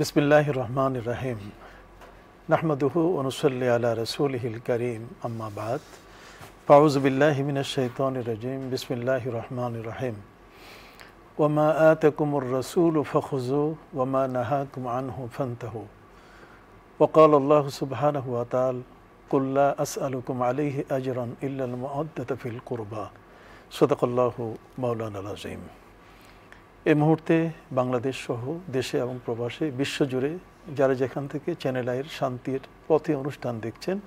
বিসমিল্লাহির রহমানির রহিম নাহমাদুহু ওয়া নুসাল্লি আলা রাসূলিহিল কারীম আম্মা বাদ ফাউযু বিল্লাহি মিনাশ শাইতানির রাজীম বিসমিল্লাহির রহমানির রহিম ওয়া মা আতাকুমুর রাসূলু ফাখুযু ওয়া মা নাহাকুম আনহু ফান্তাহু ওয়া ক্বালা আল্লাহু সুবহানাহু ওয়া তাআলা কুল লা আসআলুকুম আলাইহি আজরান ইল্লাল মাওয়াদ্দাতা ফিল কুরবা সাদাকাল্লাহু মাওলানাল আযীম। এই মুহূর্তে বাংলাদেশ সহ দেশে এবং প্রবাসে বিশ্বজুড়ে যারা যেখান থেকে চ্যানেল আইয়ের শান্তির পথে অনুষ্ঠান দেখছেন,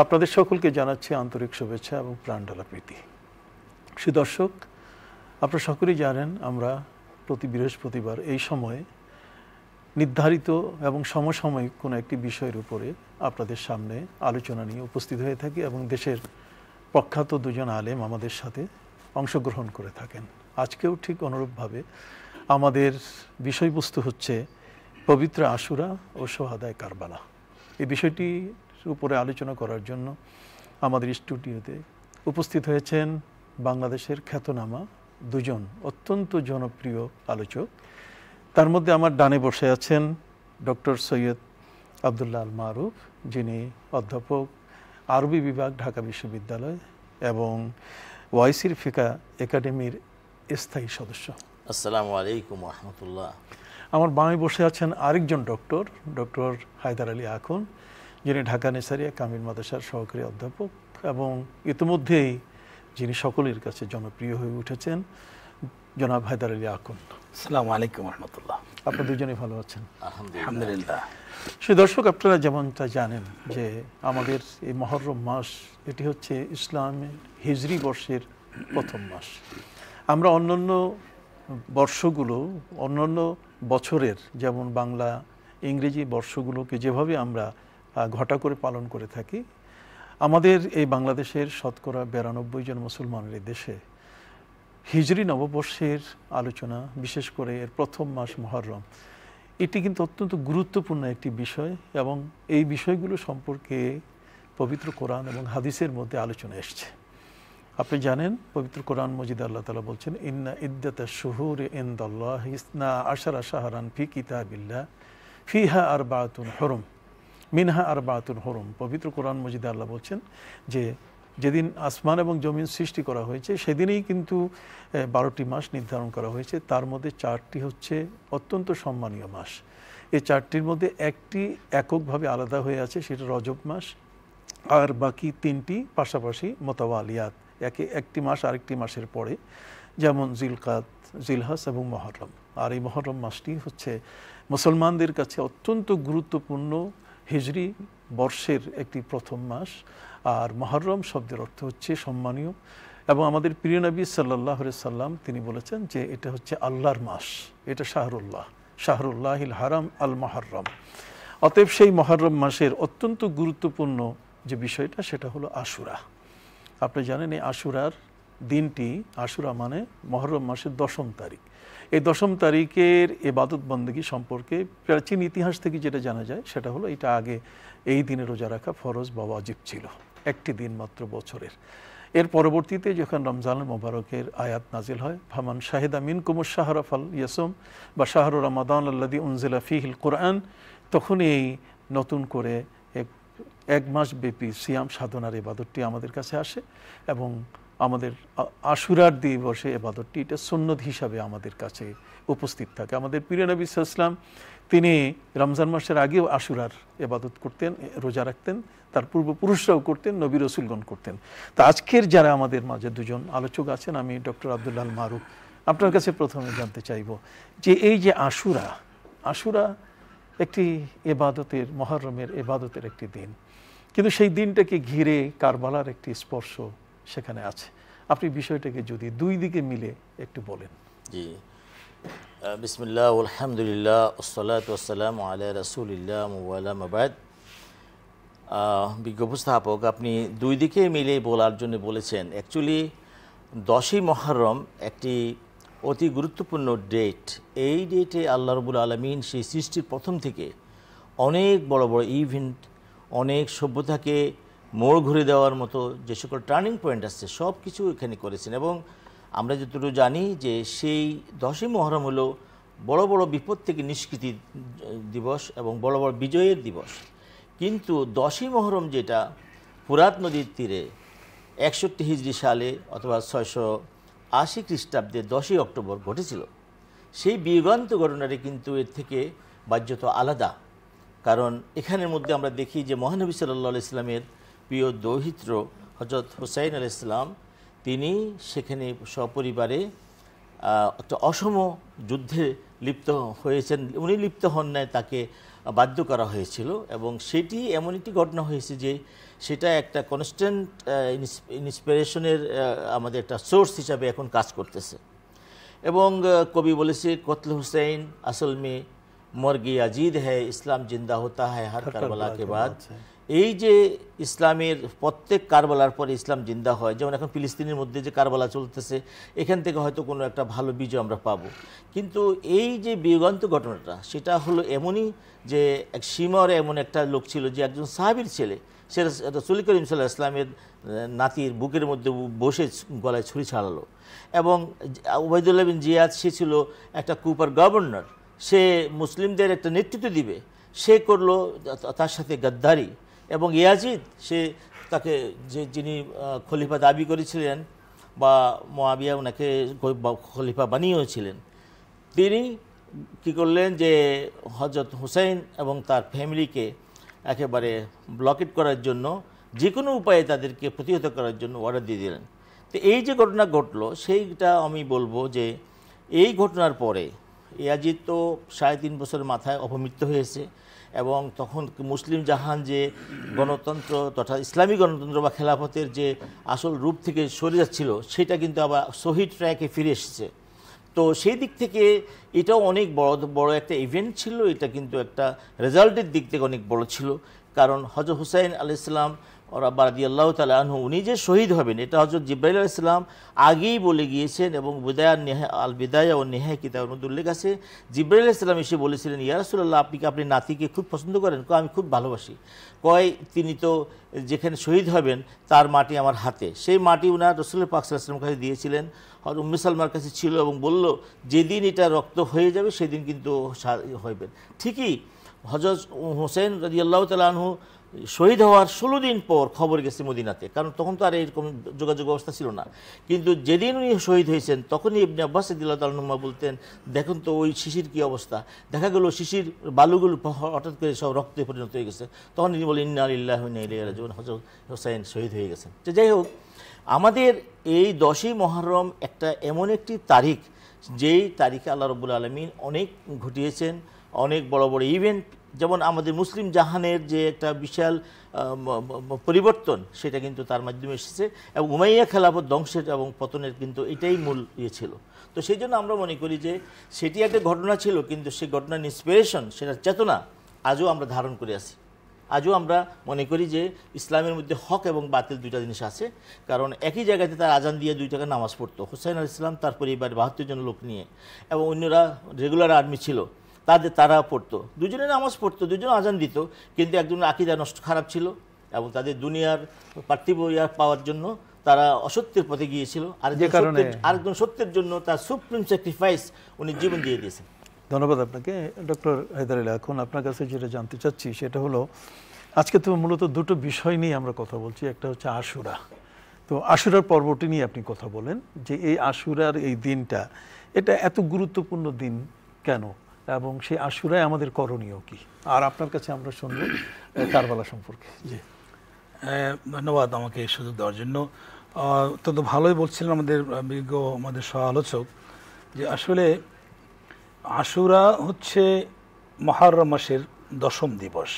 আপনাদের সকলকে জানাচ্ছি আন্তরিক শুভেচ্ছা এবং প্রাণঢালা প্রীতি। সুদর্শক, আপনারা সকলেই জানেন আমরা প্রতি বৃহস্পতিবার এই সময়ে নির্ধারিত এবং সমসাময়িক কোনো একটি বিষয়ের উপরে আপনাদের সামনে আলোচনা নিয়ে উপস্থিত হয়ে থাকি এবং দেশের প্রখ্যাত দুজন আলেম আমাদের সাথে অংশগ্রহণ করে থাকেন। আজকেও ঠিক অনুরূপভাবে আমাদের বিষয়বস্তু হচ্ছে পবিত্র আশুরা ও সোহাদায়ে কারবালা। এই বিষয়টির উপরে আলোচনা করার জন্য আমাদের স্টুডিওতে উপস্থিত হয়েছেন বাংলাদেশের খ্যাতনামা দুজন অত্যন্ত জনপ্রিয় আলোচক। তার মধ্যে আমার ডানে বসে আছেন ডক্টর সৈয়দ আবদুল্লাহ আল মারুফ, যিনি অধ্যাপক আরবি বিভাগ, ঢাকা বিশ্ববিদ্যালয় এবং ওয়াইসির ফিকা একাডেমির স্থায়ী সদস্য। আসসালামু আলাইকুম ওয়া রাহমাতুল্লাহ। আমার বামে বসে আছেন আরেকজন ডক্টর হায়দার আলী আখুন, যিনি ঢাকা নেসারিয়া কামিল মাদ্রাসার সহকারী অধ্যাপক এবং ইতিমধ্যেই যিনি সকলের কাছে জনপ্রিয় হয়ে উঠেছেন, জনাব হায়দার আলী আখুন। আসসালামু আলাইকুম ওয়া রাহমাতুল্লাহ। আপনারা দুজনেই ভালো আছেন? আলহামদুলিল্লাহ। সেই দর্শক, আপনারা যেমনটা জানেন যে আমাদের এই মহররম মাস, এটি হচ্ছে ইসলামের হিজরি বর্ষের প্রথম মাস। আমরা অন্যান্য বর্ষগুলো, অন্যান্য বছরের যেমন বাংলা ইংরেজি বর্ষগুলোকে যেভাবে আমরা ঘটা করে পালন করে থাকি, আমাদের এই বাংলাদেশের শতকরা 92 জন মুসলমানের দেশে হিজরি নববর্ষের আলোচনা, বিশেষ করে এর প্রথম মাস মহররম, এটি কিন্তু অত্যন্ত গুরুত্বপূর্ণ একটি বিষয় এবং এই বিষয়গুলো সম্পর্কে পবিত্র কোরআন এবং হাদিসের মধ্যে আলোচনা এসছে। আপনি জানেন, পবিত্র কোরআন মজিদ আল্লাহ তাআলা বলছেন, ইন্না ইদ্দাতাশ শুহুরি ইনদাল্লাহি ইসনা আশারা শাহরান ফি কিতাবিল্লাহ ফিহা আরবাতুন হুরুম মিনহা আরবাতুন হুরুম। পবিত্র কোরআন মজিদ আল্লাহ বলছেন যে যেদিন আসমান এবং জমিন সৃষ্টি করা হয়েছে সেদিনেই কিন্তু 12টি মাস নির্ধারণ করা হয়েছে। তার মধ্যে 4টি হচ্ছে অত্যন্ত সম্মানীয় মাস। এই 4টির মধ্যে একটি এককভাবে আলাদা হয়ে আছে, সেটা রজব মাস, আর বাকি 3টি পাশাপাশি মোতাওয়ালিয়াত, একটি মাস আরেকটি মাসের পরে, যেমন জিলকাত, জিলহাস এবং মহররম। আর এই মহররম মাসটি হচ্ছে মুসলমানদের কাছে অত্যন্ত গুরুত্বপূর্ণ হিজরি বর্ষের একটি প্রথম মাস। আর মহররম শব্দের অর্থ হচ্ছে সম্মানীয়, এবং আমাদের প্রিয় নবী সাল্লাল্লাহু আলাইহি সাল্লাম তিনি বলেছেন যে এটা হচ্ছে আল্লাহর মাস, এটা শাহরুল্লাহিল হারাম আল মহররম। অতএব সেই মহররম মাসের অত্যন্ত গুরুত্বপূর্ণ যে বিষয়টা, সেটা হলো আশুরা। আপনি জানেন এই আশুরার দিনটি, আশুরা মানে মহররম মাসের 10ম তারিখ। এই 10ম তারিখের ইবাদত বন্দেগী সম্পর্কে প্রাচীন ইতিহাস থেকে যেটা জানা যায় সেটা হলো এটা আগে এই দিনে রোজা রাখা ফরজ বা ওয়াজিব ছিল, একটি দিন মাত্র বছরের। এর পরবর্তীতে যখন রমজান মোবারকের আয়াত নাজিল হয়, ফামান শাহিদা মিনকুমুশ শাহরা ফাল ইয়াসুম বা শাহরু রমাদান আল্লাযী উনজিলা ফীহিল কুরআন, তখন এই নতুন করে এক মাস ব্যাপী সিয়াম সাধনার ইবাদতটি আমাদের কাছে আসে এবং আমাদের আশুরার দিবসে ইবাদতটি এটা সুন্নত হিসাবে আমাদের কাছে উপস্থিত থাকে। আমাদের প্রিয় নবী সাল্লাল্লাহু আলাইহি ওয়াসাল্লাম তিনি রমজান মাসের আগেও আশুরার ইবাদত করতেন, রোজা রাখতেন, তার পূর্বপুরুষরাও করতেন, নবী রাসূলগণ করতেন। তো আজকের যারা আমাদের মাঝে দুজন আলোচক আছেন, আমি ডক্টর আবদুল্লাহ আল মারুফ, আপনার কাছে প্রথমে জানতে চাইব যে এই যে আশুরা একটি ইবাদতের, মহররমের ইবাদতের একটি দিন, কিন্তু সেই দিনটাকে ঘিরে কারবালার একটি স্পর্শ সেখানে আছে। আপনি বিষয়টাকে যদি দুই দিকে মিলে একটু বলেন। জি, বিসমিল্লাহ আলহামদুলিল্লাহ ওয়াসসালাতু ওয়াসসালামু আলা রাসূলিল্লাহ ওয়া আলা মাবাদ। বিজ্ঞ উপস্থাপক, আপনি দুই দিকে মিলে বলার জন্য বলেছেন। অ্যাকচুয়ালি 10ই মুহররম একটি অতি গুরুত্বপূর্ণ ডেট। এই ডেটে আল্লাহ রাব্বুল আলামিন সেই সৃষ্টির প্রথম থেকে অনেক বড় বড় ইভেন্ট, অনেক সভ্যতাকে মোড় ঘুরে দেওয়ার মতো যে সকল টার্নিং পয়েন্ট আসছে সব কিছু এখানে করেছেন। এবং আমরা যতটুকু জানি যে সেই 10ই মুহররম হলো বড় বড় বিপদ থেকে নিষ্কৃতি দিবস এবং বড় বড় বিজয়ের দিবস। কিন্তু 10ই মহরম যেটা ফুরাত নদীর তীরে 61 হিজরি সালে অথবা 680 খ্রিস্টাব্দে 10ই অক্টোবর ঘটেছিল, সেই বিয়োগান্ত ঘটনাটি কিন্তু এর থেকে বাহ্যত আলাদা। কারণ এখানের মধ্যে আমরা দেখি যে মহানবী সাল্লাল্লাহু আলাইহি ইসলামের প্রিয় দৌহিত্র হযরত হুসাইন আলাইহিস সালাম তিনি সেখানে সপরিবারে একটা অসম যুদ্ধে লিপ্ত হয়েছেন। উনি লিপ্ত হন নাই, তাকে বাধ্য করা হয়েছিল এবং সেটি এমন একটি ঘটনা হয়েছে যে সেটা একটা কনস্ট্যান্ট ইন্সপিরেশনের আমাদের একটা সোর্স হিসাবে এখন কাজ করতেছে। এবং কবি বলেছে কতল হুসাইন আসল মে মর্গি আজিদ হ্যায় ইসলাম জিন্দা হতা হ্যায় হর কারবালা কে বাদ। এই যে ইসলামের প্রত্যেক কারবালার পরে ইসলাম জিন্দা হয়, যেমন এখন ফিলিস্তিনের মধ্যে যে কারবালা চলতেছে, এখান থেকে হয়তো কোনো একটা ভালো বিজয় আমরা পাবো। কিন্তু এই যে বিয়োগান্ত ঘটনাটা সেটা হলো এমনই যে এক সীমার এমন একটা লোক ছিল যে একজন সাহাবীর ছেলে, সে রাসূল করিম সাল্লাল্লাহু আলাইহি ওয়াসাল্লামের নাতির বুকের মধ্যে বসে গলায় ছুরি ছাড়ালো। এবং উবাইদুল্লাহ বিন জিয়াদ সে ছিল একটা কুপার গভর্নর, সে মুসলিমদের একটা নেতৃত্ব দিবে, সে করলো তার সাথে গাদ্দারি। এবং ইয়াজিদ সে তাকে যিনি খলিফা দাবি করেছিলেন বা মুয়াবিয়া ওনাকে খলিফা বানিয়েছিলেন, তিনি কি করলেন যে হযরত হুসাইন এবং তার ফ্যামিলিকে একেবারে ব্লকেট করার জন্য, যে কোনো উপায়ে তাদেরকে প্রতিহত করার জন্য অর্ডার দিয়ে দিলেন। তো এই যে ঘটনা ঘটলো সেইটা আমি বলবো যে এই ঘটনার পরে ইয়াজিদ তো 3.5 বছরের মাথায় অপমৃত্যু হয়েছে এবং তখন মুসলিম জাহান যে গণতন্ত্র তথা ইসলামী গণতন্ত্র বা খেলাফতের যে আসল রূপ থেকে সরে যাচ্ছিল সেটা কিন্তু আবার শহীদ ট্র্যাকে ফিরে এসেছে। তো সেই দিক থেকে এটাও অনেক বড় একটা ইভেন্ট ছিল, এটা কিন্তু একটা রেজাল্টের দিক থেকে অনেক বড় ছিল। কারণ হযরত হুসাইন আলাইহিস সালাম রাদিয়াল্লাহু তাআলা আনহু উনি যে শহীদ হবেন এটা হযরত জিবরাইল আলাইহিস সালাম আগেই বলে গিয়েছেন এবং আল বিদায়া ও নেহায়া কিতাবের মধ্যে উল্লেখ আছে। জিবরাইল আলাইহিস সালাম এসে বলেছিলেন, ইয়া রাসূলুল্লাহ, আপনি কি আপনার নাতিকে খুব পছন্দ করেন? আমি খুব ভালোবাসি। কয় তিনি তো যেখানে শহীদ হবেন তার মাটি আমার হাতে। সেই মাটি উনার রাসূল পাক সাল্লাল্লাহু আলাইহি ওয়াসাল্লামের কাছে দিয়েছিলেন, আর উম্মে সালমার কাছে ছিল এবং বলল যেদিন এটা রক্ত হয়ে যাবে সেদিন কিন্তু হইবেন। ঠিকই হযরত হুসাইন রাদিয়াল্লাহু তাআলা আনহু শহীদ হওয়ার 16 দিন পর খবর গেছে মদিনাতে, কারণ তখন তো আর এরকম যোগাযোগ ব্যবস্থা ছিল না। কিন্তু যেদিন উনি শহীদ হয়েছেন তখনই ইবনে আব্বাস রাদিয়াল্লাহু তাআলা আনহু বলতেন, দেখুন তো ওই শিশির কি অবস্থা, দেখা গেল শিশির বালুগুলো হঠাৎ করে সব রক্তে পরিণত হয়ে গেছে। তখন তিনি বলেন ইন্না লিল্লাহি ওয়া ইন্না ইলাইহি রাজিউন, হযরত হুসাইন শহীদ হয়ে গেছেন। তো যাই হোক, আমাদের এই 10ই মুহররম একটা এমন একটি তারিখ যেই তারিখে আল্লাহ রাব্বুল আলামিন অনেক ঘটিয়েছেন, অনেক বড় বড় ইভেন্ট, যেমন আমাদের মুসলিম জাহানের যে একটা বিশাল পরিবর্তন সেটা কিন্তু তার মাধ্যমে এসেছে এবং উমাইয়া খেলাফত ধ্বংসের এবং পতনের কিন্তু এটাই মূল ছিল। তো সেই জন্য আমরা মনে করি যে সেটি একটা ঘটনা ছিল, কিন্তু সেই ঘটনার ইন্সপিরেশন, সেটার চেতনা আজও আমরা ধারণ করে আছি। আজও আমরা মনে করি যে ইসলামের মধ্যে হক এবং বাতিল দুইটা জিনিস আছে। কারণ একই জায়গাতে তার আজান দিয়ে 2 টাকা নামাজ পড়তো হুসাইন আলাইহিস সালাম, তার পরিবার 72 জন লোক নিয়ে, এবং অন্যরা রেগুলার আর্মি ছিল তারা পড়তো, দুজনে নামাজ পড়তো, দুজনে আজান দিত, কিন্তু একজনের আকীদা নষ্ট খারাপ ছিল এবং তাদের দুনিয়ার পার্থিব পাওয়ার জন্য তারা অসত্যের পথে গিয়েছিল, আর যে কারণে আরেকজন সত্যের জন্য তার সুপ্রিম স্যাক্রিফাইস উনি জীবন দিয়ে দিয়েছেন। ধন্যবাদ আপনাকে ডক্টর হায়দার আলী। এখন আপনার কাছে যেটা জানতে চাচ্ছি সেটা হলো, আজকে তো মূলত 2টো বিষয় নিয়ে আমরা কথা বলছি। একটা হচ্ছে আশুরা। তো আশুরার পর্বটি নিয়ে আপনি কথা বলেন যে এই আশুরার এই দিনটা এটা এত গুরুত্বপূর্ণ দিন কেন, এবং সেই আশুরায় আমাদের করণীয় কি, আর আপনার কাছে আমরা শুনব কারবালা সম্পর্কে। জি ধন্যবাদ আমাকে এই সুযোগ দেওয়ার জন্য। অত্যন্ত ভালোই বলছিলেন আমাদের সহ আলোচক যে আসলে আশুরা হচ্ছে মুহররম মাসের 10ম দিবস।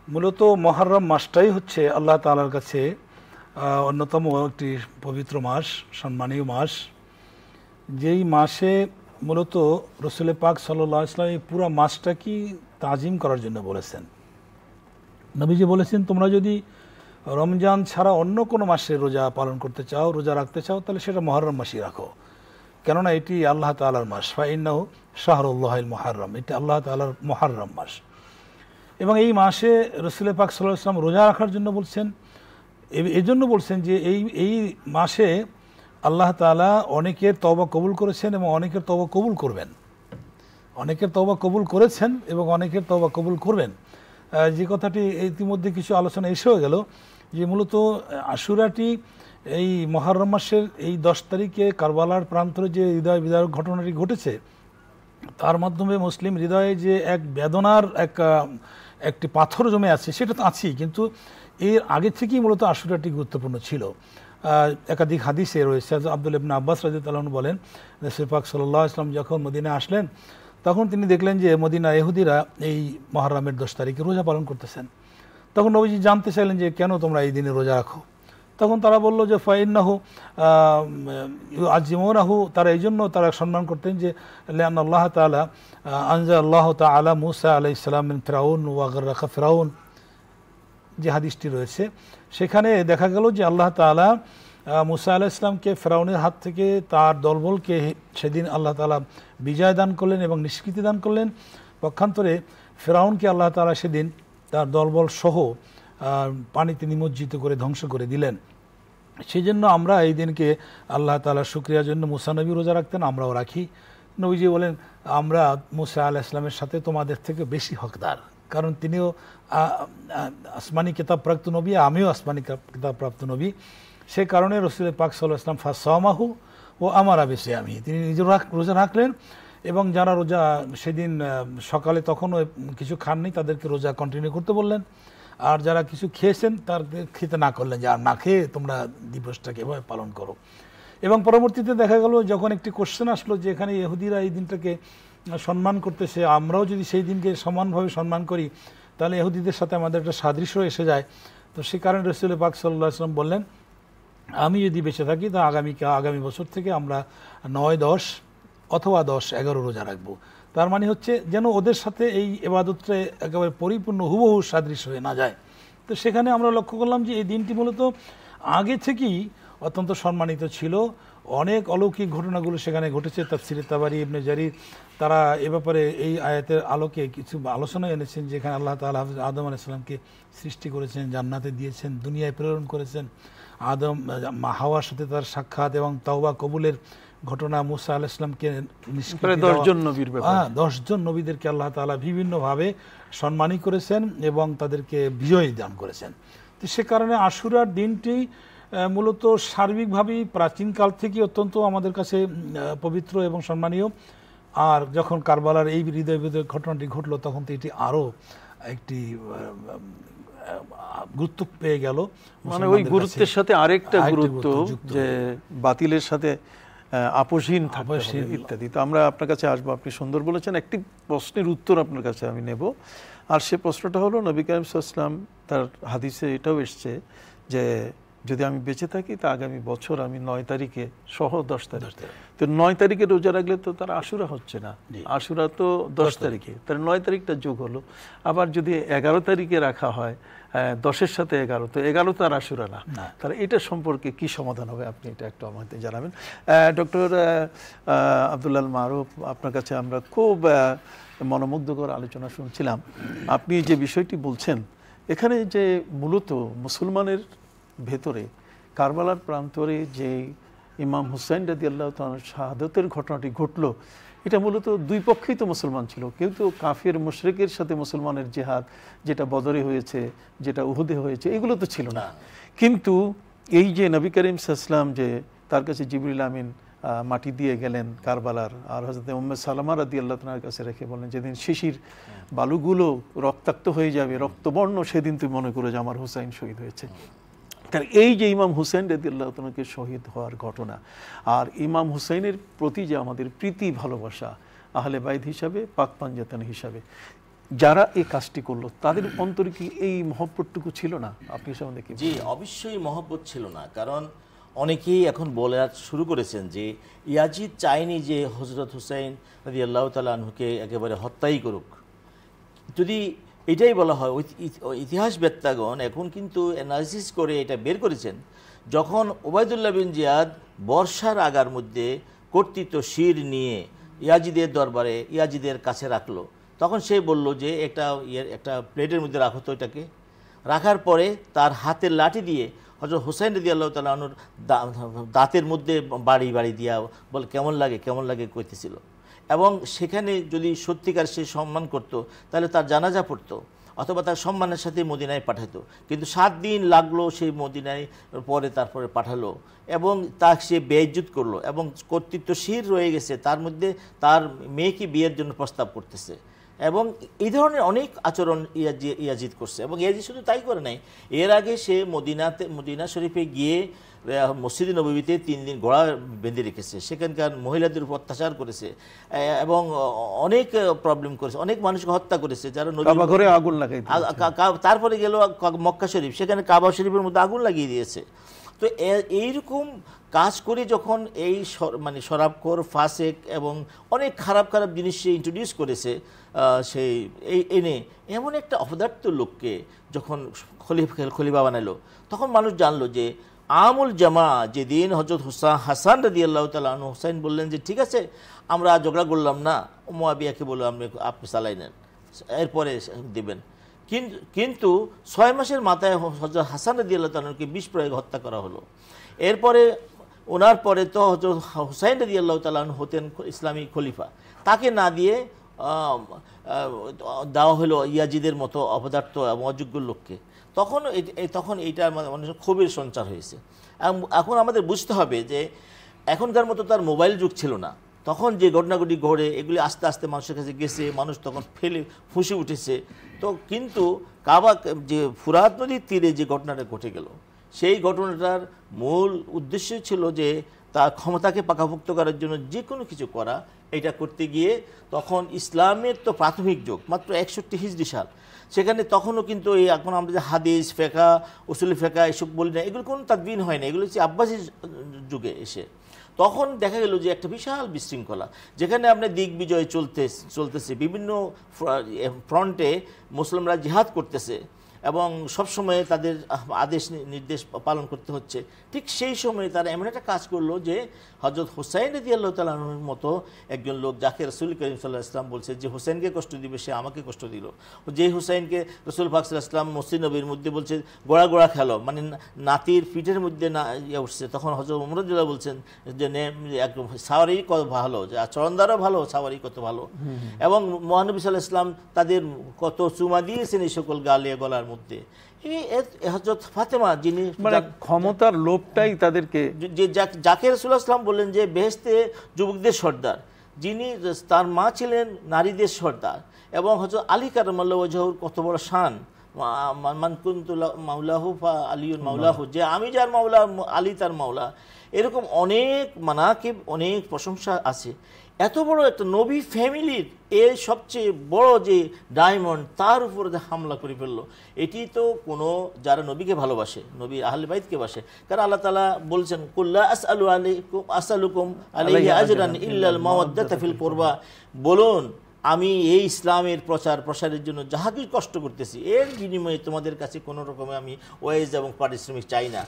মূলত মুহররম মাসটাই হচ্ছে আল্লাহ তাআলার কাছে অন্যতম একটি পবিত্র মাস, সম্মানীয় মাস, যেই মাসে মূলত রাসূল পাক সাল্লাল্লাহু আলাইহি ওয়াসাল্লাম এই পুরো মাসটা কি তাজিম করার জন্য বলেছেন। নবীজি বলেছেন, তোমরা যদি রমজান ছাড়া অন্য কোনো মাসে রোজা পালন করতে চাও, রোজা রাখতে চাও, তাহলে সেটা মুহররম মাসই রাখো, কেননা এটি আল্লাহ তাআলার মাস। ফাইন্নাহু শাহরুল্লাহিল মুহররম, এটি আল্লাহ তাআলার মুহররম মাস। এবং এই মাসে রাসূল পাক সাল্লাল্লাহু আলাইহি ওয়াসাল্লাম রোজা রাখার জন্য বলছেন, এই জন্য বলছেন যে এই মাসে আল্লাহ তাআলা অনেকের তওবা কবুল করেছেন এবং অনেকের তওবা কবুল করবেন, অনেকের তওবা কবুল করেছেন এবং অনেকের তওবা কবুল করবেন। যে কথাটি ইতিমধ্যে কিছু আলোচনা এসেও গেল যে মূলত আশুরাটি এই মুহররম মাসের এই 10 তারিখে কারবালার প্রান্তরে যে হৃদয় বিদারক ঘটনাটি ঘটেছে, তার মাধ্যমে মুসলিম হৃদয়ে যে এক বেদনার একটি পাথর জমে আছে, সেটা তো আছেই, কিন্তু এর আগে থেকেই মূলত আশুরাটি গুরুত্বপূর্ণ ছিল। একাধিক হাদিসে রয়েছে। আব্দুল্লাহ ইবনে আব্বাস রাদিয়াল্লাহু আনহু বলেন, রাসূল পাক সাল্লাল্লাহু আলাইহি ওয়াসাল্লাম যখন মদিনায় আসলেন তখন তিনি দেখলেন যে মদিনা ইহুদিরা এই মুহররমের 10 তারিখে রোজা পালন করতেছেন। তখন নবীজি জানতে চাইলেন যে কেন তোমরা এই দিনে রোজা রাখো? তখন তারা বলল যে ফাইন্নাহু আজিমুনাহু, তারা এই জন্য তারা সম্মান করতেন যে লিআন্না আল্লাহ তাআলা আনজালাল্লাহু তাআলা মূসা আলাইহিস সালাম মিন ফিরাউন ওয়া গাররাকা ফিরাউন, যে হাদিসটি রয়েছে সেখানে দেখা গেল যে আল্লাহ তাআলা মূসা আলাইহিস সালামকে ফিরাউনের হাত থেকে তার দলবলকে সেদিন আল্লাহ তাআলা বিজয় দান করলেন এবং নিষ্কৃতি দান করলেন। পক্ষান্তরে ফিরাউনকে আল্লাহ তাআলা সেদিন তার দলবল সহ পানিতে নিমজ্জিত করে ধ্বংস করে দিলেন। সেই জন্য আমরা এই দিনকে আল্লাহ তাআলার শুকরিয়ার জন্য মূসা নবী রোজা রাখতেন, আমরাও রাখি। নবীজি বলেন আমরা মূসা আলাইহিস সালামের সাথে তোমাদের থেকে বেশি হকদার, কারণ তিনিও আসমানি কিতাবপ্রাপ্ত নবী, আমিও আসমানি কিতাবপ্রাপ্ত নবী। সে কারণে রাসূল পাক সাল্লাল্লাহু আলাইহি ওয়াসাল্লাম ফাসামাহু ও আমারা বিসিয়ামি, তিনি নিজে রোজা রাখলেন এবং যারা রোজা সেদিন সকালে তখনও কিছু খাননি তাদেরকে রোজা কন্টিনিউ করতে বললেন, আর যারা কিছু খেয়েছেন তার খেতে না করলেন যে আর না খেয়ে তোমরা দিবসটাকে এভাবে পালন করো। এবং পরবর্তীতে দেখা গেল যখন একটি কোশ্চেন আসলো যে এখানে ইহুদিরা এই দিনটাকে সম্মান করতেছে, আমরাও যদি সেই দিনকে সমানভাবে সম্মান করি তাহলে ইহুদিদের সাথে আমাদের একটা সাদৃশ্য এসে যায়। তো সে কারণে রাসূল পাক সাল্লাল্লাহু আলাইহি ওয়াসাল্লাম বললেন আমি যদি বেঁচে থাকি তা আগামী বছর থেকে আমরা 9, 10 অথবা 10, 11 রোজা রাখবো। তার মানে হচ্ছে যেন ওদের সাথে এই ইবাদতটা একেবারে পরিপূর্ণ হুবহু সাদৃশ্য হয়ে না যায়। তো সেখানে আমরা লক্ষ্য করলাম যে এই দিনটি মূলত আগে থেকেই অত্যন্ত সম্মানিত ছিল। অনেক অলৌকিক ঘটনাগুলো সেখানে ঘটেছে। তাফসিরে তাবারি, ইবনে জারির তারা এ ব্যাপারে এই আয়াতের আলোকে কিছু আলোচনা এনেছেন, যেখানে আল্লাহ তাআলা আদম আলাইহিস সালামকে সৃষ্টি করেছেন, জান্নাতে দিয়েছেন, দুনিয়ায় প্রেরণ করেছেন। আদম হাওয়ার সাথে তার সাক্ষাৎ এবং তাওবা কবুলের ঘটনা, মুসা আলাইহিস সালামকে 10 জন নবীদেরকে আল্লাহ তাআলা বিভিন্নভাবে সম্মানী করেছেন এবং তাদেরকে বিজয় দান করেছেন। তো সে কারণে আশুরার দিনটি মূলত সার্বিকভাবেই প্রাচীনকাল থেকে অত্যন্ত আমাদের কাছে পবিত্র এবং সম্মানীয়। আর যখন কারবালার এই হৃদয় বিদারক ঘটনাটি ঘটলো তখন তো এটি আরও একটি গুরুত্ব পেয়ে গেল। মানে ওই গুরুত্বের সাথে আরেকটা গুরুত্ব যে বাতিলের সাথে আপোষহীন ইত্যাদি। তো আমরা আপনার কাছে আসবো, আপনি সুন্দর বলেছেন। একটি প্রশ্নের উত্তর আপনার কাছে আমি নেব, আর সে প্রশ্নটা হলো নবী কারীম সাল্লাল্লাহু আলাইহি ওয়াসাল্লাম তার হাদিসে এটাও এসছে যে যদি আমি বেঁচে থাকি তা আগামী বছর আমি 9 তারিখে সহ 10 তারিখ, তো 9 তারিখে রোজা রাখলে তো তার আশুরা হচ্ছে না, আশুরা তো 10 তারিখে, তার 9 তারিখটা যোগ হলো। আবার যদি 11 তারিখে রাখা হয় 10-এর সাথে 11, তো 11 তার আশুরা না, তাহলে এটা সম্পর্কে কি সমাধান হবে আপনি এটা একটু আমাদের জানাবেন। ডক্টর আব্দুল্লাহ আল মারুফ, আপনার কাছে আমরা খুব মনোমুগ্ধকর আলোচনা শুনছিলাম। আপনি যে বিষয়টি বলছেন এখানে যে মূলত মুসলমানের ভেতরে কারবালার প্রান্তরে যে ইমাম হুসাইন রাদিয়াল্লাহু তাআলা শাহাদাতের ঘটনাটি ঘটলো, এটা মূলত দুই পক্ষেই তো মুসলমান ছিল। কেউ তো কাফের মুশরিকের সাথে মুসলমানের জিহাদ, যেটা বদরে হয়েছে, যেটা উহুদে হয়েছে, এগুলো তো ছিল না। কিন্তু এই যে নবী করিম সাল্লাল্লাহু আলাইহি ওয়াসাল্লাম যে তার কাছে জিবরিল আমিন মাটি দিয়ে গেলেন কারবালার, আর হযরত উম্মে সালামা রাদিয়াল্লাহু তাআলার কাছে রেখে বলেন যেদিন শিশির বালুগুলো রক্তাক্ত হয়ে যাবে, রক্তবর্ণ, সেদিন তুই মনে করে যে আমার হুসাইন শহীদ হয়েছে। কারণ এই যে ইমাম হুসাইন রাদিয়াল্লাহু তাআলাকে শহীদ হওয়ার ঘটনা, আর ইমাম হুসাইনের প্রতি যে আমাদের প্রীতি ভালোবাসা আহলে বাইত হিসাবে, পাক পাঞ্জাতন হিসাবে যারা এই কাজটি করলো, তাদের অন্তরে কি এই মহব্বতটুকু ছিল না? আপনি সম্বন্ধে কি? জি, অবশ্যই মহব্বত ছিল না। কারণ অনেকেই এখন বলে শুরু করেছেন যে ইয়াজিদ চায়নি যে হযরত হুসাইন রাদিয়াল্লাহু তাআলা আনহুকে একেবারে হত্যাই করুক। যদি এটাই বলা হয়, ইতিহাসবেত্তাগণ এখন কিন্তু অ্যানালিসিস করে এটা বের করেছেন, যখন ওবায়দুল্লাহ বিন জিয়াদ বর্ষার আগার মধ্যে কর্তৃত্ব শির নিয়ে ইয়াজিদের দরবারে ইয়াজিদের কাছে রাখলো, তখন সে বলল যে একটা প্লেটের মধ্যে রাখো তো, এটাকে রাখার পরে তার হাতের লাঠি দিয়ে হযরত হুসাইন রাদিয়াল্লাহু তাআলা আনহুর দাঁতের মধ্যে বাড়ি বাড়ি দিয়া বলে কেমন লাগে কইতেছিল। এবং সেখানে যদি সত্যিকার সে সম্মান করত তাহলে তার জানাজা পড়তো অথবা তার সম্মানের সাথে মদিনায় পাঠাতো, কিন্তু 7 দিন লাগলো সেই মদিনায় তারপরে পাঠালো এবং তা সে বেইজ্জত করলো এবং কর্তৃত্বশীল রয়ে গেছে। তার মধ্যে তার মেয়েকে বিয়ের জন্য প্রস্তাব করতেছে এবং এই ধরনের অনেক আচরণ ইয়াজিদ করছে। এবং ইয়াজিদ শুধু তাই করে নাই, এর আগে সে মদিনা শরীফে গিয়ে মসজিদে নববীতে 3 দিন ঘোড়া বেঁধে রেখেছে, সেখানকার মহিলাদের উপর অত্যাচার করেছে এবং অনেক প্রবলেম করেছে, অনেক মানুষকে হত্যা করেছে যারা ঘরে আগুন লাগাই। তারপরে গেল মক্কা শরীফ, সেখানে কাবা শরীফের মধ্যে আগুন লাগিয়ে দিয়েছে। তো এইরকম কাজ করে যখন এই মানে শরাবখোর, ফাসেক এবং অনেক খারাপ খারাপ জিনিস সে ইন্ট্রোডিউস করেছে, সেই এনে এমন একটা অপদার্থ লোককে যখন খলিফা বানালো, তখন মানুষ জানলো যে আমুল জামা, যেদিন হযরত হাসান রাদিয়াল্লাহু তাআলা আনহু হুসাইন বললেন যে ঠিক আছে আমরা ঝগড়া করলাম না, মুয়াবিয়াকে বলল আপনি চালাই নেন, এরপরে দেবেন। কিন্তু 6 মাসের মাথায় হযরত হাসান রাদিয়াল্লাহু তাআলা আনহুকে বিষ প্রয়োগ হত্যা করা হলো। এরপরে ওনার পরে তো হযরত হুসাইন রাদিয়াল্লাহু তাআলা আনহু হতেন ইসলামী খলিফা, তাকে না দিয়ে দেওয়া হলো ইয়াজিদের মতো অপদার্থ এবং অযোগ্য লোককে। তখন এইটার মানুষের ক্ষোভের সঞ্চার হয়েছে। এখন আমাদের বুঝতে হবে যে এখনকার মতো তার মোবাইল যুগ ছিল না, তখন যে ঘটনাগুলি ঘটে এগুলি আস্তে আস্তে মানুষের কাছে গেছে, মানুষ তখন ফুঁসে উঠেছে। তো কিন্তু কাবা যে ফুরাত নদীর তীরে যে ঘটনাটা ঘটে গেল, সেই ঘটনাটার মূল উদ্দেশ্য ছিল যে তার ক্ষমতাকে পাকাপোক্ত করার জন্য যে কোনো কিছু করা। এটা করতে গিয়ে তখন ইসলামের তো প্রাথমিক যুগ মাত্র 61 হিজরি সাল, সেখানে তখনও কিন্তু এই এখন আমরা যে হাদিস ফেকা, উসুল ফেকা এসব বলি না, এগুলো কোনো তাদবিন হয় না, এগুলো হচ্ছে আব্বাসী যুগে এসে। তখন দেখা গেল যে একটা বিশাল বিশৃঙ্খলা, যেখানে আপনার দিগ্বিজয় চলতেছে, বিভিন্ন ফ্রন্টে মুসলিমরা জিহাদ করতেছে এবং সবসময় তাদের আদেশ নির্দেশ পালন করতে হচ্ছে। ঠিক সেই সময় তারা এমন একটা কাজ করলো যে হযরত হুসাইন রাদিয়াল্লাহু তাআলা আনহুর মতো একজন লোক, যাকে রাসূল করিম সাল্লাল্লাহু আলাইহি ওয়াসাল্লাম বলছে যে হুসাইনকে কষ্ট দিবে সে আমাকে কষ্ট দিল, যে হুসাইনকে রাসূল পাক সাল্লাল্লাহু আলাইহি ওয়াসাল্লাম মসজিদ নববীর মধ্যে বলছে গোড়া খেলো, মানে নাতির পিঠের মধ্যে না উঠছে, তখন হযরত ওমর রাদিয়াল্লাহু বলছেন যে একদম সাওয়ারি কত ভালো, যে আচরণদারও ভালো, সাওয়ারি কত ভালো। এবং মহানবী সাল্লাল্লাহু আলাইহি ওয়াসাল্লাম তাদের কত চুমা দিয়েছেন এই সকল গলার মধ্যে। হযরত ফাতেমা, যিনি মানে ক্ষমতার লোভটাই তাদেরকে, যাকে রাসূলুল্লাহ সাল্লাল্লাহু আলাইহি ওয়াসাল্লাম বললেন যে বেহেশতে যুবকদের সর্দার, যিনি তার মা ছিলেন নারীদের সর্দার, এবং হযরত আলী কারামাল্লাহু ওয়াজহুর কত বড় শান, মান কুনতু মাওলাহু ফা আলিয়ুন মাওলাহু, যে আমি যার মাওলা আলী তার মাওলা। এরকম অনেক মানাকিব, অনেক প্রশংসা আছে। এত বড় একটা নবী ফ্যামিলির এর সবচেয়ে বড় যে ডায়মন্ড, তার উপরে হামলা করে ফেললো। এটি তো কোনো যারা নবীকে ভালোবাসে, নবী আহলে বাইতকে বাসে, কারণ আল্লাহ তাআলা বলছেন কুল্লা আসআলুকুম আলাইহি আজরান ইল্লাল মাওয়াদ্দাতা ফিল কুরবা, বলুন আমি এই ইসলামের প্রসারের জন্য যাহা কিছু কষ্ট করতেছি এর বিনিময়ে তোমাদের কাছে কোনো রকমে আমি ওয়েজ এবং পারিশ্রমিক চাই না,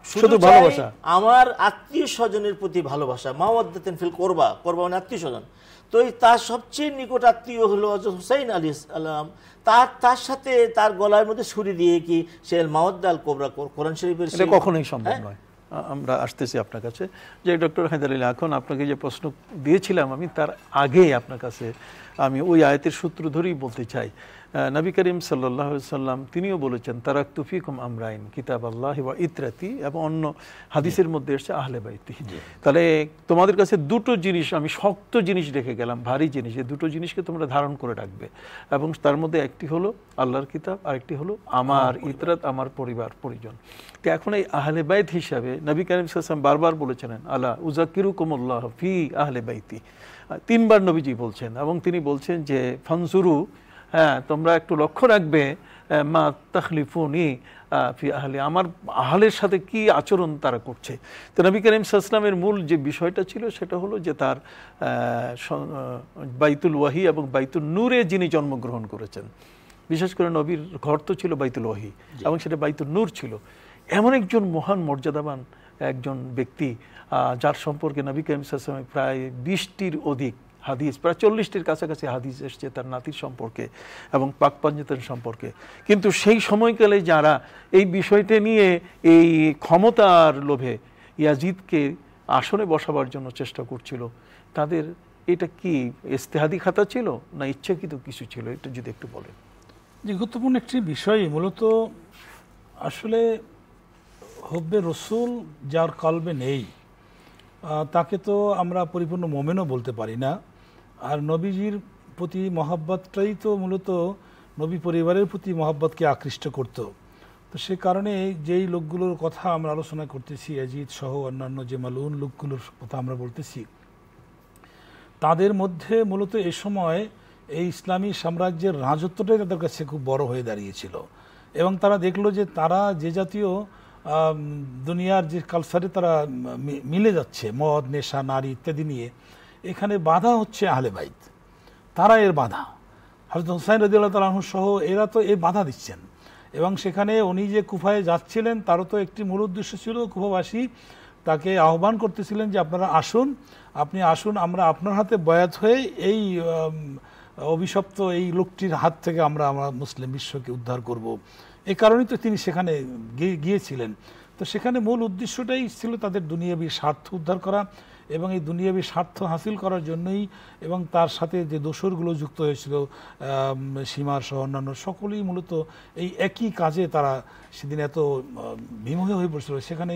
শুধু ভালোবাসা, আমার আত্মীয় স্বজনের প্রতি ভালোবাসা। মাওয়াদ্দাতান ফিল কুরবা, কুরবা মানে আত্মীয় স্বজন। তো তার সবচেয়ে নিকট আত্মীয় হলো হযরত হুসাইন আলাইহিস সালাম, তার সাথে তার গলার মধ্যে ছুরি দিয়ে কি সে মাওয়াদ্দা আল কুবরা, কোরআন শরীফের এটা কখনোই সম্ভব নয়। আমরা আসতেছি আপনার কাছে যে ডক্টর হায়দার আলী, এখন আপনাকে যে প্রশ্ন দিয়েছিলাম আমি, তার আগে আপনার কাছে আমি ওই আয়াতের সূত্র ধরেই বলতে চাই। নবী করিম সাল্লাল্লাহু আলাইহি সাল্লাম তিনিও বলেছেন তারাকতু ফিকুম আমরাইন কিতাবাল্লাহি ওয়া ইতরাতি, এবং অন্য হাদিসের মধ্যে এসেছে আহলে বাইতি। তাহলে তোমাদের কাছে দুটো জিনিস আমি শক্ত জিনিস রেখে গেলাম, ভারী জিনিস, এই দুটো জিনিসকে তোমরা ধারণ করে রাখবে, এবং তার মধ্যে একটি হলো আল্লাহর কিতাব, আরেকটি হলো আমার ইতরাত, আমার পরিবার পরিজন। তো এখন এই আহলে বাইত হিসাবে নবী করিম সাল্লাল্লাহু আলাইহি ওয়াসাল্লাম বারবার বলেছেন আলা উযাক্কিরুকুমুল্লাহ ফি আহলে বাইতি, 3 বার নবীজি বলছেন, এবং তিনি বলছেন যে ফানজুরু, হ্যাঁ তোমরা একটু লক্ষ্য রাখবে মা তাখলিফুনি ফি আহলি, আমার আহলের সাথে কি আচরণ তারা করছে। তো নবী করিম সাল্লাল্লাহু আলাইহি ওয়াসাল্লামের মূল যে বিষয়টা ছিল সেটা হলো যে তার বাইতুল ওয়াহি এবং বাইতুল নূরে যিনি জন্মগ্রহণ করেছেন, বিশেষ করে নবীর ঘর তো ছিল বাইতুল ওয়াহি এবং সেটা বাইতুল নূর ছিল। এমন একজন মহান মর্যাদাবান একজন ব্যক্তি যার সম্পর্কে নবী করিম সাল্লাল্লাহু আলাইহি ওয়াসাল্লাম প্রায় 20টির অধিক হাদিস, প্রায় 40টির কাছাকাছি হাদিস এসছে তার নাতির সম্পর্কে এবং পাক পাঞ্জাতন সম্পর্কে। কিন্তু সেই সময়কালে যারা এই বিষয়টা নিয়ে এই ক্ষমতার লোভে ইয়াজিদকে আসনে বসাবার জন্য চেষ্টা করছিল, তাদের এটা কি ইজতিহাদি খাতা ছিল না ইচ্ছাকৃত কিছু ছিল, এটা যদি একটু বলেন। যে গুরুত্বপূর্ণ একটি বিষয়, মূলত আসলে হব্বে রসুল যার কলবে নেই তাকে তো আমরা পরিপূর্ণ মোমেনও বলতে পারি না। আর নবীজির প্রতি মহাব্বতটাই তো মূলত নবী পরিবারের প্রতি মহাব্বতকে আকৃষ্ট করত। তো সে কারণে যেই লোকগুলোর কথা আমরা আলোচনা করতেছি, ইয়াজিদ সহ অন্যান্য যে মালউন লোকগুলোর কথা আমরা বলতেছি, তাদের মধ্যে মূলত এ সময় এই ইসলামী সাম্রাজ্যের রাজত্বটাই তাদের কাছে খুব বড় হয়ে দাঁড়িয়েছিল। এবং তারা দেখলো যে তারা যে জাতীয় দুনিয়ার যে কালচারে তারা মিলে যাচ্ছে, মদ, নেশা, নারী ইত্যাদি নিয়ে, এখানে বাধা হচ্ছে আহলে বাইত, তারা এর বাধা। হযরত হুসাইন রাদিয়াল্লাহু তাআলা আনহু সহ এরা তো এর বাধা দিচ্ছেন। এবং সেখানে উনি যে কুফায় যাচ্ছিলেন তারও তো একটি মূল উদ্দেশ্য ছিল, কুফাবাসী তাকে আহ্বান করতেছিলেন যে আপনারা আসুন, আপনি আসুন, আমরা আপনার হাতে বয়াত হয়ে এই অভিশপ্ত এই লোকটির হাত থেকে আমরা মুসলিম বিশ্বকে উদ্ধার করব। এই কারণেই তো তিনি সেখানে গিয়েছিলেন। তো সেখানে মূল উদ্দেশ্যটাই ছিল তাদের দুনিয়াবী স্বার্থ উদ্ধার করা, এবং এই দুনিয়াবী স্বার্থ হাসিল করার জন্যই, এবং তার সাথে যে দোসরগুলো যুক্ত হয়েছিল সীমার সহ অন্যান্য সকলেই মূলত এই একই কাজে তারা সেদিন এত বিমুখ হয়ে পড়ছিল। সেখানে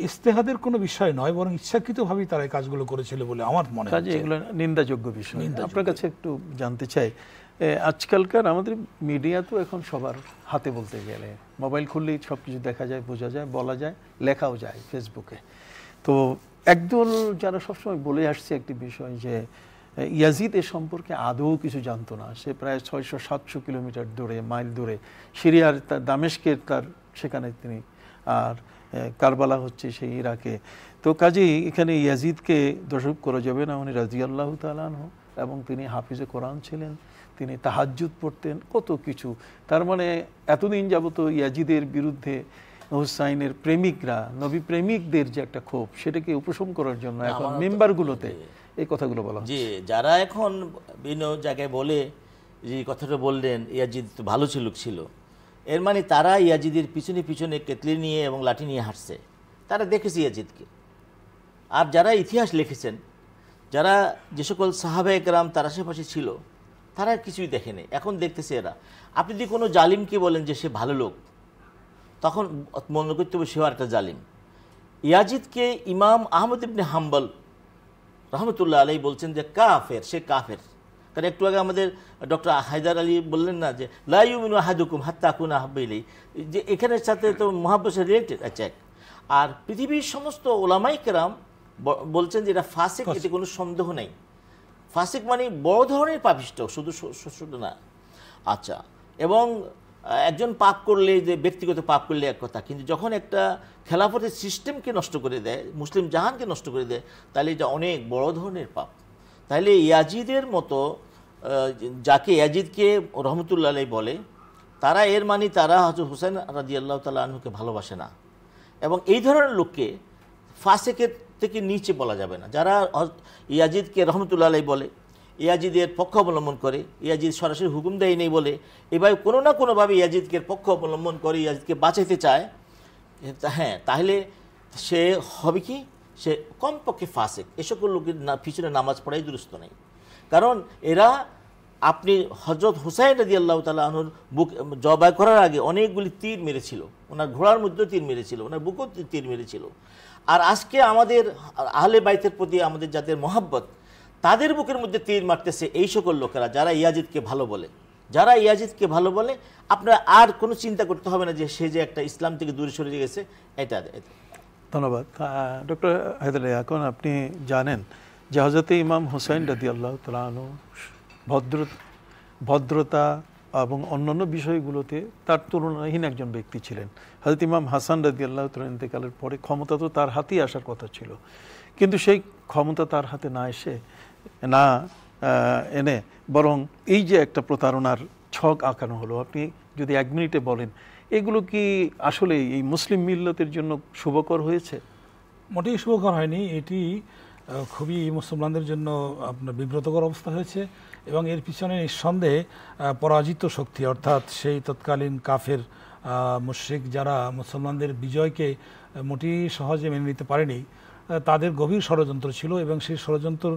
ইজতিহাদের কোনো বিষয় নয়, বরং ইচ্ছাকৃতভাবেই তারা এই কাজগুলো করেছিল বলে আমার মনে হয়। এগুলো নিন্দাযোগ্য বিষয়। আপনার কাছে একটু জানতে চাই, আজকালকার আমাদের মিডিয়া তো এখন সবার হাতে, বলতে গেলে মোবাইল খুললেই সব কিছু দেখা যায়, বোঝা যায়, বলা যায়, লেখাও যায় ফেসবুকে। তো একদল যারা সবসময় বলে আসছে একটি বিষয় যে ইয়াজিদ এ সম্পর্কে আদৌ কিছু জানতো না। সে প্রায় 600-700 কিলোমিটার দূরে, মাইল দূরে, সিরিয়ার তার দামেস্কের তার সেখানে তিনি, আর কারবালা হচ্ছে সেই ইরাকে। তো কাজেই এখানে ইয়াজিদকে দোষারোপ করা যাবে না। উনি রাদিয়াল্লাহু তাআলা আনহু, এবং তিনি হাফিজে কোরআন ছিলেন, তিনি তাহাজ্জুদ পড়তেন, কত কিছু। তার মানে এতদিন যাবত ইয়াজিদের বিরুদ্ধে হুসাইনের প্রেমিকরা, নবী প্রেমিকদের যে একটা ক্ষোভ, সেটাকে উপশম করার জন্য এখন মেম্বারগুলোতে এই কথাগুলো বলা হচ্ছে। যে যারা এখন বিভিন্ন জায়গায় বলে যে কথাটা বললেন ইয়াজিদ তো ভালো ছিল, এর মানে তারা ইয়াজিদের পিছনে পিছনে কেতলি নিয়ে এবং লাঠি নিয়ে হাঁটছে। তারা দেখেছে ইয়াজিদকে। আর যারা ইতিহাস লিখেছেন, যারা যে সকল সাহাবায়ে কেরাম তার আশেপাশে ছিল, তারা কিছুই দেখেনি, এখন দেখতেছে এরা। আপনি যদি কোনো জালিমকে বলেন যে সে ভালো লোক, তখন মনে করতে হবে সেও একটা জালিম। ইয়াজিদকে ইমাম আহমদ ইবনে হাম্বল রহমতুল্লাহ আলাইহি বলছেন যে কাফের, সে কাফের। কারণ একটু আগে আমাদের ডক্টর হায়দার আলী বললেন না যে লা ইউমিনু আহাদুকুম হাত্তা আকুনা আহাব্বা ইলাইহি, যে এখানের সাথে তো মহাব্বতের রিলেটেড আছে। আর পৃথিবীর সমস্ত ওলামায়ে কেরাম বলছেন যে এটা ফাসিক, এতে কোনো সন্দেহ নেই। ফাসিক মানে বড় ধরনের পাপিষ্ট, শুধু না। আচ্ছা, এবং একজন পাপ করলে, যে ব্যক্তিগত পাপ করলে এক কথা, কিন্তু যখন একটা খেলাফতের সিস্টেমকে নষ্ট করে দেয়, মুসলিম জাহানকে নষ্ট করে দেয়, তাহলে এটা অনেক বড় ধরনের পাপ। তাহলে ইয়াজিদের মতো, যাকে ইয়াজিদকে রহমতুল্লাহ আলাইহি বলে, তারা এর মানে তারা হযরত হুসাইন রাদিয়াল্লাহু তাআলা আনহুকে ভালোবাসে না। এবং এই ধরনের লোককে ফাসিকের থেকে নিচে বলা যাবে না। যারা ইয়াজিদকে রহমতুল্লাহ আলাইহি বলে, ইয়াজিদের পক্ষ অবলম্বন করে, ইয়াজিদ সরাসরি হুকুম দেয় নেই বলে, এভাবে কোনো না কোনোভাবে ইয়াজিদকে পক্ষ অবলম্বন করে ইয়াজিদকে বাঁচাইতে চায়, হ্যাঁ, তাহলে সে হবে কি, সে কমপক্ষে ফাসিক। এ সকল লোকের পিছনে নামাজ পড়াই দুরুস্ত নেই। কারণ এরা, আপনি হযরত হুসাইন রাদিয়াল্লাহু তাআলা আনহুর বুক জবাই করার আগে অনেকগুলি তীর মেরেছিল, ওনার ঘোড়ার মধ্যেও তীর মেরেছিল, ওনার বুকও তীর মেরেছিল। আর আজকে আমাদের আহলে বাইতের প্রতি আমাদের যাদের মহাব্বত, তাদের বুকের মধ্যে তীর মারতেছে এই সকল লোকেরা, যারা ইয়াজিদকে ভালো বলে। যারা ইয়াজিদকে ভালো বলে, আপনার আর কোনো চিন্তা করতে হবে না যে সে যে একটা ইসলাম থেকে দূরে সরে গেছে। এটা ধন্যবাদ ডক্টর হায়দার আলী। এখন আপনি জানেন যে হযরত ইমাম হুসাইন রাদিয়াল্লাহু তাআলা আনহু ভদ্রতা এবং অন্যান্য বিষয়গুলোতে তার তুলনাহীন একজন ব্যক্তি ছিলেন। হযরত ইমাম হাসান রাদিয়াল্লাহু তাআলা ইন্তেকালের পরে ক্ষমতা তো তার হাতেই আসার কথা ছিল, কিন্তু সেই ক্ষমতা তার হাতে না এনে বরং এই যে একটা প্রতারণার ছক আঁকানো হলো, আপনি যদি 1 মিনিটে বলেন, এগুলো কি আসলে এই মুসলিম মিল্লতের জন্য শুভকর হয়েছে? মোটেই শুভকর হয়নি। এটি খুবই মুসলমানদের জন্য আপনার বিব্রতকর অবস্থা হয়েছে এবং এর পিছনে নিঃসন্দেহে পরাজিত শক্তি অর্থাৎ সেই তৎকালীন কাফের মুশরিক যারা মুসলমানদের বিজয়কে মোটেই সহজে মেনে নিতে পারেনি, তাদের গভীর ষড়যন্ত্র ছিল এবং সেই ষড়যন্ত্র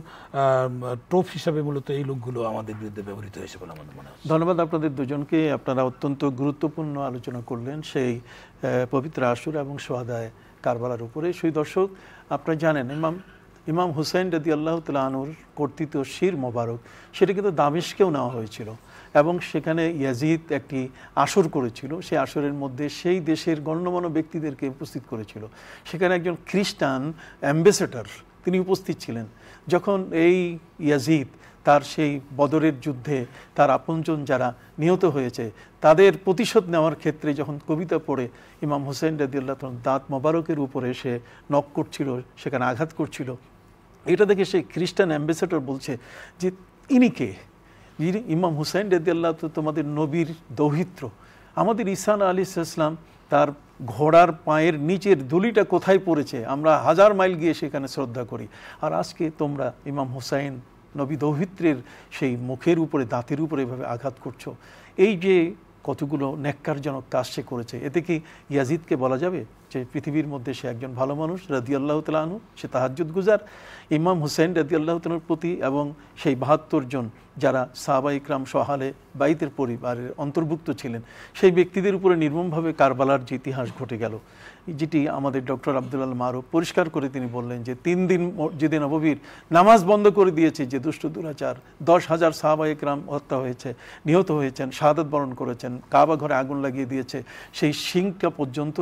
টোপ হিসাবে মূলত এই লোকগুলো আমাদের বিরুদ্ধে ব্যবহৃত হয়েছে বলে আমাদের মনে হয়। ধন্যবাদ আপনাদের দুজনকে। আপনারা অত্যন্ত গুরুত্বপূর্ণ আলোচনা করলেন সেই পবিত্র আশুরা এবং সোহাদায়ে কারবালার উপরে। সেই দর্শক, আপনারা জানেন ইমাম হুসাইন রাদিয়াল্লাহু তাআলা আনহুর কর্তৃত শির মোবারক সেটা কিন্তু দামেস্কেও নেওয়া হয়েছিল এবং সেখানে ইয়াজিদ একটি আসর করেছিল। সেই আসরের মধ্যে সেই দেশের গণ্যমান্য ব্যক্তিদেরকে উপস্থিত করেছিল। সেখানে একজন খ্রিস্টান অ্যাম্বাসেডর তিনি উপস্থিত ছিলেন। যখন এই ইয়াজিদ তার সেই বদরের যুদ্ধে তার আপনজন যারা নিহত হয়েছে তাদের প্রতিশোধ নেওয়ার ক্ষেত্রে যখন কবিতা পড়ে ইমাম হুসাইন রাদিয়াল্লাহু তাআলা দাঁত মোবারকের উপরে সে নক করছিল, সেখানে আঘাত করছিল, এটা দেখে সেই খ্রিস্টান অ্যাম্বাসেডর বলছে যে ইনি কে? ইমাম হুসাইন রাদিয়াল্লাহু তাআলা তোমাদের নবীর দৌহিত্র। আমাদের ঈসা আলাইহিস সালাম তার ঘোড়ার পায়ের নিচের দুলিটা কোথায় পড়েছে আমরা 1000 মাইল গিয়ে সেখানে শ্রদ্ধা করি, আর আজকে তোমরা ইমাম হুসাইন নবী দৌহিত্রের সেই মুখের উপরে দাঁতের উপরে এভাবে আঘাত করছো। এই যে কতগুলো নেক্কারজনক কাজ সে করেছে, এতে কি ইয়াজিদকে বলা যাবে যে পৃথিবীর মধ্যে সে একজন ভালো মানুষ রাদিয়াল্লাহু তাআলা আনহু, সে তাহাজ্জুদ গুজার? ইমাম হুসাইন রাদিয়াল্লাহু তাআলার প্রতি এবং সেই 72 জন যারা সাহাবায়ে ইকরাম সহালে বাইতের পরিবারের অন্তর্ভুক্ত ছিলেন সেই ব্যক্তিদের উপরে নির্মমভাবে কারবালার যে ইতিহাস ঘটে গেল, যেটি আমাদের ডক্টর আব্দুল আল মারুফ পরিষ্কার করে তিনি বললেন যে 3 দিন মসজিদে নববীর নামাজ বন্ধ করে দিয়েছে যে দুষ্ট দুরাচার, 10,000 সাহাবায়ে ইকরাম হত্যা হয়েছে, নিহত হয়েছেন, শাহাদাত বরণ করেছেন, কাবা ঘরে আগুন লাগিয়ে দিয়েছে, সেই সিংটা পর্যন্ত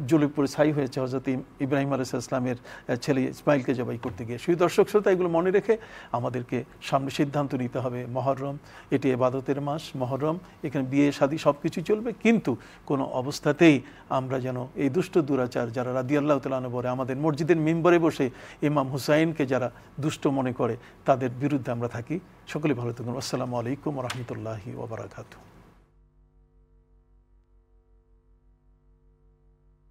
জ্বলে পড়ে ছাই হয়েছে হযরত ইব্রাহিম আলাইহিস সালামের ছেলে ইসমাইলকে জবাই করতে গিয়ে। সেই দর্শক শ্রোতা, এগুলো মনে রেখে আমাদেরকে সামনে সিদ্ধান্ত নিতে হবে। মহরম এটি ইবাদতের মাস, মহরম এখানে বিয়ে শাদী সব কিছু চলবে, কিন্তু কোনো অবস্থাতেই আমরা যেন এই দুষ্ট দুরাচার যারা রাদিয়াল্লাহু তাআলা আনহু বলে আমাদের মসজিদের মিম্বরে বসে ইমাম হুসাইনকে যারা দুষ্ট মনে করে তাদের বিরুদ্ধে আমরা থাকি। সকলে ভালো থাকুন। আসসালামু আলাইকুম ওয়া রাহমাতুল্লাহি ওয়া বারাকাতুহু।